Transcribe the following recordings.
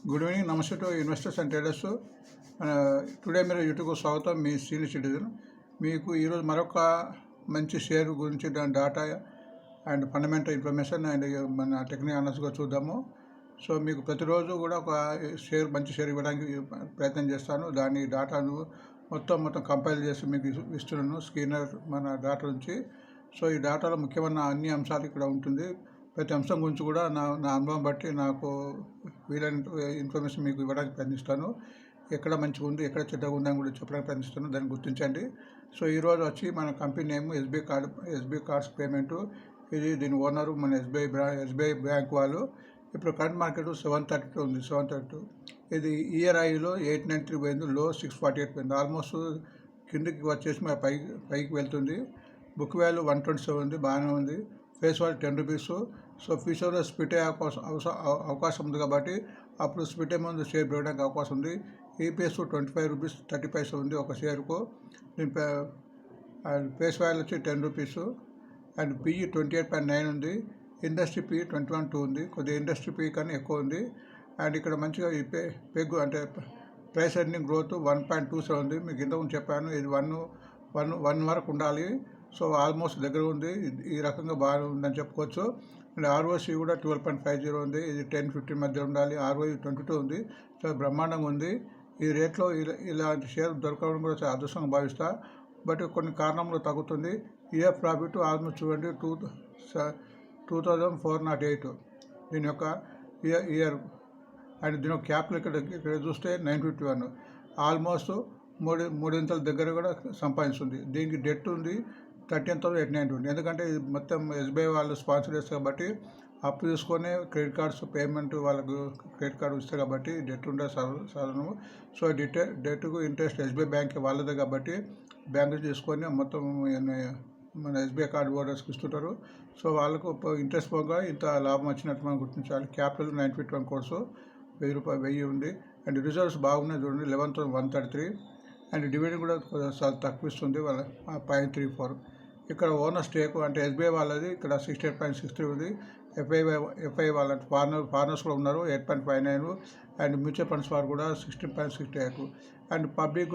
Good evening. నమస్తే to investors and traders. Today మీరు యూట్యూబ్కు స్వాగతం. మీ సీనియర్ సిటిజన్. మీకు ఈరోజు మరొక మంచి షేర్ గురించి దాని data and fundamental information and మన టెక్నికల్ అనాలిసిస్గా చూద్దాము. సో మీకు ప్రతిరోజు కూడా ఒక మంచి షేర్ ఇవ్వడానికి ప్రయత్నం చేస్తాను. దాని డాటాను మొత్తం కంపైల్ చేసి మీకు ఇస్తున్నాను స్క్రీనర్ మన డాటా నుంచి. సో ఈ డాటాలో ముఖ్యమైన అన్ని అంశాలు ఇక్కడ ఉంటుంది. ప్రతి అంశం గురించి కూడా నా అనుభవం బట్టి నాకు వీలైన ఇన్ఫర్మేషన్ మీకు ఇవ్వడానికి ప్రయత్నిస్తాను. ఎక్కడ మంచిగా ఉంది, ఎక్కడ చెడ్డగా ఉందని కూడా చెప్పడానికి ప్రయత్నిస్తాను. దాన్ని గుర్తించండి. సో ఈరోజు వచ్చి మన company name SBI cards payment. దీని ఓనరు మన ఎస్బీఐ బ్యాంక్ వాళ్ళు. ఇప్పుడు కరెంట్ మార్కెట్ 732 ఉంది. 732 ఇది ఇయర్ ఐలో 893 పోయింది. లో 648 పోయింది. ఆల్మోస్ట్ కిందకి వచ్చేసి మన పైకి వెళ్తుంది. బుక్ వాల్యూ 127 ఉంది, బాగానే ఉంది. Face value 10 rupees. సో ఫ్యూచర్లో స్ప్లిట్ అయ్యే అవకాశం ఉంది కాబట్టి అప్పుడు స్ప్లిట్ అయ్యే ముందు షేర్ పెరగడానికి అవకాశం ఉంది. ఈపీఎస్ 25 రూపీస్ 30 పైసా ఉంది ఒక షేర్కు. దీని ఫేస్ వాల్యూ వచ్చి 10 రూపీస్ అండ్ పిఈ 28.9 ఉంది. ఇండస్ట్రీ పిఈ 21.2 ఉంది. కొద్దిగా ఇండస్ట్రీ పిఈ కానీ ఎక్కువ ఉంది. అండ్ ఇక్కడ మంచిగా ఈ పెగ్ అంటే ప్రైస్ ఎర్నింగ్ గ్రోత్ 1.27 ఉంది. మీకు ఇంతకుముందు చెప్పాను ఇది వన్ వరకు ఉండాలి. సో ఆల్మోస్ట్ దగ్గర ఉంది. ఈ రకంగా బాగా ఉందని చెప్పుకోవచ్చు. అండ్ ఆర్ఓసి కూడా 12.50 ఉంది. ఇది 10-15 మధ్య ఉండాలి. ఆర్ఓఈ 22 ఉంది. సో బ్రహ్మాండంగా ఉంది. ఈ రేట్లో ఇలాంటి షేర్ దొరకడం కూడా చాలా అదృష్టంగా భావిస్తా. బట్ కొన్ని కారణంలో తగ్గుతుంది. ఇయర్ ప్రాఫిట్ ఆల్మోస్ట్ చూడండి 2408 దీని యొక్క ఇయర్. అండ్ దీని యొక్క క్యాపిటల్ ఇక్కడ చూస్తే 951. ఆల్మోస్ట్ మూడింతల దగ్గర కూడా సంపాదిస్తుంది. దీనికి డెట్ ఉంది 13,890 ఉంది. ఎందుకంటే ఇది మొత్తం ఎస్బీఐ వాళ్ళు స్పాన్సర్ చేస్తారు కాబట్టి అప్పు తీసుకొని క్రెడిట్ కార్డ్స్ పేమెంట్ వాళ్ళకు క్రెడిట్ కార్డు ఇస్తారు కాబట్టి డెట్ ఉండే సాధనము. సో డెట్కు ఇంట్రెస్ట్ ఎస్బీఐ బ్యాంక్ వాళ్ళదే కాబట్టి బ్యాంకు తీసుకొని మొత్తం మన ఎస్బీఐ కార్డు హోల్డర్స్కి ఇస్తుంటారు. సో వాళ్ళకు ఇంట్రెస్ట్ పోగా ఇంత లాభం వచ్చినట్టు మనం గుర్తించాలి. క్యాపిటల్ 951 కోర్సు 1000 ఉంది. అండ్ రిజర్వ్స్ బాగున్నాయి చూడండి 11,133. అండ్ డివిడెండ్ కూడా చాలా తక్కువ ఇస్తుంది వాళ్ళ 0.34. ఇక్కడ ఓనర్ స్టేక్ అంటే ఎస్బీఐ వాళ్ళది ఇక్కడ 68.63 ఉంది. ఎఫ్ఐ వాళ్ళ ఫారినర్స్ కూడా ఉన్నారు 8.59. అండ్ మ్యూచువల్ ఫండ్స్ వారు కూడా 16.68. అండ్ పబ్లిక్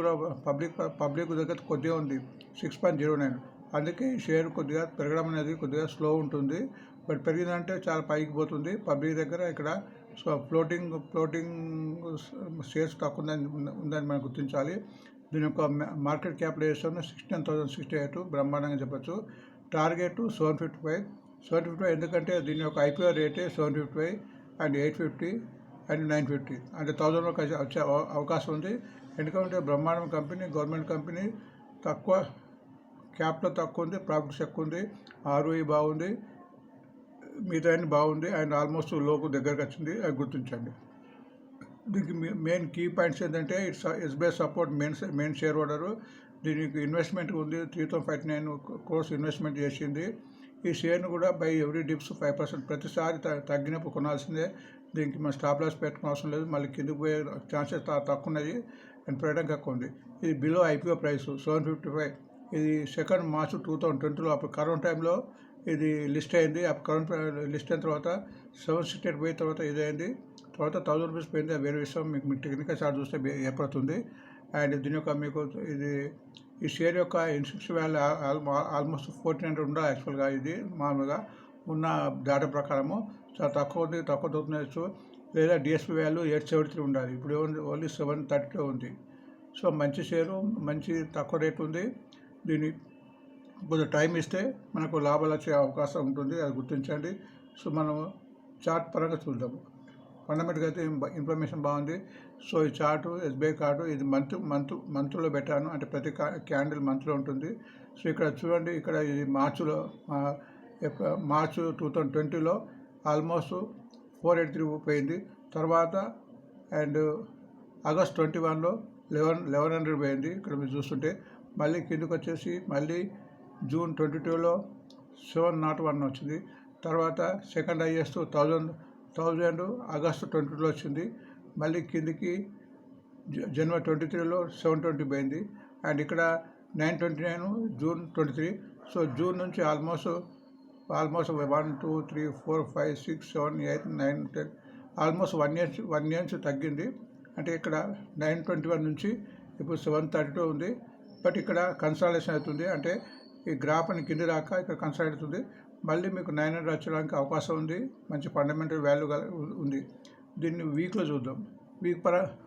దగ్గర కొద్దిగా ఉంది 6.09. అందుకే ఈ షేర్ కొద్దిగా పెరగడం అనేది కొద్దిగా స్లో ఉంటుంది. బట్ పెరిగిందంటే చాలా పైకి పోతుంది. పబ్లిక్ దగ్గర ఇక్కడ సో ఫ్లోటింగ్ షేర్స్ తక్కువ ఉందని మనం గుర్తించాలి. దీని యొక్క మార్కెట్ క్యాపిటలైజేషన్ 16,068 బ్రహ్మాండంగా చెప్పచ్చు. టార్గెట్ 755 ఎందుకంటే దీని యొక్క ఐపీఓ రేటే 755 అండ్ 850 అండ్ 950 అంటే 1000 వరకు వచ్చే అవకాశం ఉంది. ఎందుకంటే బ్రహ్మాండం కంపెనీ, గవర్నమెంట్ కంపెనీ, తక్కువ క్యాపిటల్ తక్కువ ఉంది, ప్రాఫిట్స్ ఎక్కువ ఉంది, ఆర్ఓఈ బాగుంది, మిగతా అన్ని బాగుంది. అండ్ ఆల్మోస్ట్ లోకు దగ్గరకు వచ్చింది. అది గుర్తించండి. దీనికి మెయిన్ కీ పాయింట్స్ ఏంటంటే it's SBI support main share holder. దీనికి ఇన్వెస్ట్మెంట్ ఉంది 3,059 crores ఇన్వెస్ట్మెంట్ చేసింది. ఈ షేర్ను కూడా బై ఎవ్రీ డిప్స్ 5% ప్రతిసారి తగ్గినప్పుడు కొనాల్సిందే. దీనికి మనం స్టాప్ లాస్ పెట్టుకునే అవసరం లేదు. మళ్ళీ కిందకి పోయే ఛాన్సెస్ తక్కువ ఉన్నాయి అండ్ పెరగడానికి ఎక్కువ ఉంది. ఇది బిలో ఐపీఓ ప్రైస్ 755. ఇది 2 మార్చ్ 2020లో అప్పుడు కరోనా టైంలో ఇది లిస్ట్ అయింది. అప్పుడు కరోనా లిస్ట్ అయిన తర్వాత 768 పోయిన తర్వాత ఇదైంది. తర్వాత 1000 రూపీస్ పోయింది. వేరే విషయం మీకు టెక్నికల్ చార్ట్ చూస్తే ఏర్పడుతుంది. అండ్ దీని యొక్క మీకు ఇది ఈ షేర్ యొక్క ఇన్స్టిట్యూషన్ వాల్యూ ఆల్మోస్ట్ 1400 ఉండాలి. యాక్చువల్గా ఇది మామూలుగా ఉన్న డేటా ప్రకారము చాలా తక్కువ ఉంది, తక్కువ దొరుకుతుండొచ్చు. లేదా డిఎస్పీ వాల్యూ 873 ఉండాలి. ఇప్పుడు ఓన్లీ 732 ఉంది. సో మంచి షేరు, మంచి తక్కువ రేట్ ఉంది. దీన్ని కొంచెం టైం ఇస్తే మనకు లాభాలు వచ్చే అవకాశం ఉంటుంది. అది గుర్తించండి. సో మనము చార్ట్ పరంగా చూద్దాము. ఫండమెంటల్గా అయితే ఇన్ఫర్మేషన్ బాగుంది. సో ఈ చార్టు ఎస్బీఐ కార్డు ఇది మంత్లో పెట్టాను. అంటే ప్రతి క్యాండిల్ మంత్లో ఉంటుంది. సో ఇక్కడ చూడండి, ఇక్కడ ఇది మార్చ్ 2020లో ఆల్మోస్ట్ 483 పోయింది. తర్వాత అండ్ ఆగస్ట్ 21లో 1100 పోయింది. ఇక్కడ మీరు చూస్తుంటే మళ్ళీ కిందకి వచ్చేసి మళ్ళీ జూన్ 22లో 701 వచ్చింది. తర్వాత సెకండ్ హైయెస్ట్ 1000 ఆగస్టు 22లో వచ్చింది. మళ్ళీ కిందికి జనవరి 23లో 720 పోయింది. అండ్ ఇక్కడ 929 జూన్ 23. సో జూన్ నుంచి ఆల్మోస్ట్ 1 2 3 4 5 6 7 8 9 10 ఆల్మోస్ట్ 1 ఇంచ్ తగ్గింది. అంటే ఇక్కడ 921 నుంచి ఇప్పుడు 732 ఉంది. బట్ ఇక్కడ కన్సాలిడేషన్ అవుతుంది. అంటే ఈ గ్రాఫ్ అని కింది రాక ఇక్కడ కన్సాలిడేట్ అవుతుంది. మళ్ళీ మీకు 900 వచ్చడానికి అవకాశం ఉంది. మంచి ఫండమెంటల్ వాల్యూ ఉంది. దీన్ని వీక్లో చూద్దాం.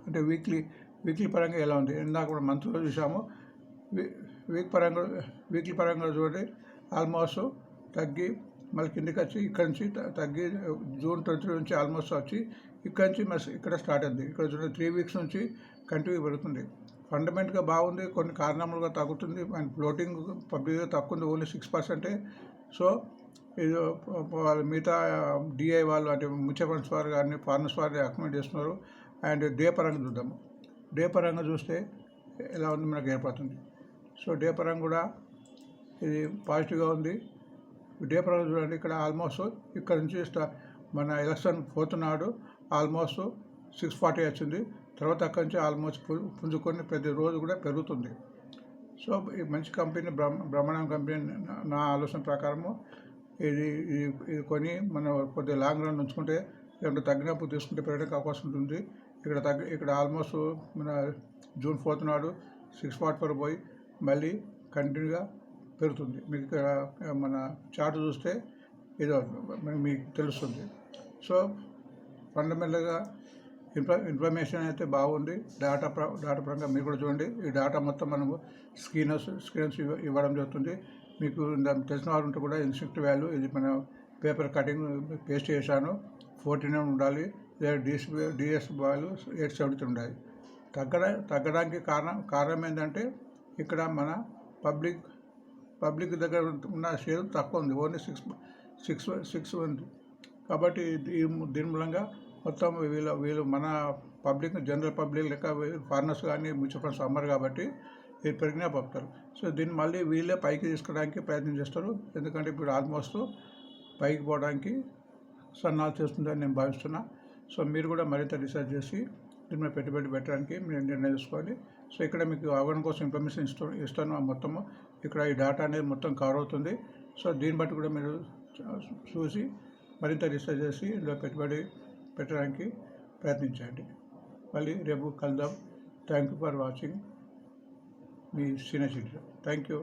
అంటే వీక్లీ పరంగా ఎలా ఉంది. ఇందాక కూడా మంత్లో చూసాము. వీక్లీ పరంగా చూడండి. ఆల్మోస్ట్ తగ్గి మళ్ళీ కిందికి వచ్చి ఇక్కడ నుంచి తగ్గి జూన్ 23 నుంచి ఆల్మోస్ట్ వచ్చి ఇక్కడ నుంచి ఇక్కడ స్టార్ట్ అయింది. ఇక్కడ చూడండి 3 వీక్స్ నుంచి కంటిన్యూ పెరుగుతుంది. ఫండమెంట్గా బాగుంది. కొన్ని కారణాలుగా తగ్గుతుంది. అండ్ ఫ్లోటింగ్ పబ్లిక్గా తక్కువ ఉంది. ఓన్లీ 6%. సో ఇది మిగతా డిఐ వాళ్ళు అంటే మ్యూచువల్ ఫండ్స్ వారు కానీ ఫారినర్స్ వారిని అకామిడేట్ చేస్తున్నారు. అండ్ డే పరంగా చూద్దాము. డే పరంగా చూస్తే ఎలా ఉంది మనకు ఏర్పడుతుంది. సో డే పరంగా కూడా ఇది పాజిటివ్గా ఉంది. డే పరంగా చూడండి. ఇక్కడ ఆల్మోస్ట్ ఇక్కడ నుంచి మన ఎలక్షన్ 4th నాడు ఆల్మోస్ట్ 640 వచ్చింది. తర్వాత అక్కడి నుంచి ఆల్మోస్ట్ పుంజుకొని ప్రతిరోజు కూడా పెరుగుతుంది. సో ఈ మంచి కంపెనీ బ్రహ్మాండం కంపెనీ నా ఆలోచన ప్రకారము ఇది కొని మనం కొద్దిగా లాంగ్ రన్ ఉంచుకుంటే లేదంటే తగ్గినప్పుడు తీసుకుంటే పెరగడానికి అవకాశం ఉంటుంది. ఇక్కడ ఆల్మోస్ట్ మన జూన్ 4th నాడు 644 పోయి మళ్ళీ కంటిన్యూగా పెరుగుతుంది. మీకు ఇక్కడ మన చార్ట్ చూస్తే ఇది మీకు తెలుస్తుంది. సో ఫండమెంటల్గా ఇన్ఫర్మేషన్ అయితే బాగుంది. డేటా పరంగా మీరు కూడా చూడండి. ఈ డేటా మొత్తం మనము స్క్రీన్స్ ఇవ్వడం జరుగుతుంది. మీకు తెలిసిన వారు ఉంటే కూడా ఇన్స్ట్రక్ట్ వాల్యూ ఇది మన పేపర్ కటింగ్ పేస్ట్ చేశాను. 14 ఉండాలి. లేదా డిఎస్ వాల్యూ 870 ఉండాలి. తగ్గడానికి కారణం ఏంటంటే ఇక్కడ మన పబ్లిక్ దగ్గర ఉన్న షేర్ తక్కువ ఉంది. ఓన్లీ 6 ఉంది. కాబట్టి దీని మూలంగా మొత్తం వీళ్ళు మన పబ్లిక్ జనరల్ పబ్లిక్ లెక్క ఫారినర్స్ కానీ మ్యూచువల్ ఫండ్స్ అమ్మరు కాబట్టి ఇది పెరిగినా పంపుతారు. సో దీన్ని మళ్ళీ వీళ్ళే పైకి తీసుకోవడానికి ప్రయత్నం చేస్తారు. ఎందుకంటే ఇప్పుడు ఆల్మోస్ట్ పైకి పోవడానికి సన్నాలు చేస్తుందని నేను భావిస్తున్నా. సో మీరు కూడా మరింత రీసెర్చ్ చేసి దీని మీద పెట్టుబడి పెట్టడానికి మీరు నిర్ణయం చేసుకోవాలి. సో ఇక్కడ మీకు అవగాహన కోసం ఇన్ఫర్మేషన్ ఇస్తాను. మొత్తము ఇక్కడ ఈ డేటా అనేది మొత్తం కవర్ అవుతుంది. సో దీన్ని బట్టి కూడా మీరు చూసి మరింత రీసెర్చ్ చేసి ఇందులో పెట్టుబడి పెట్టడానికి ప్రయత్నించండి. మళ్ళీ రేపు కలుద్దాం. Thank you for watching me senior citizen. Thank you.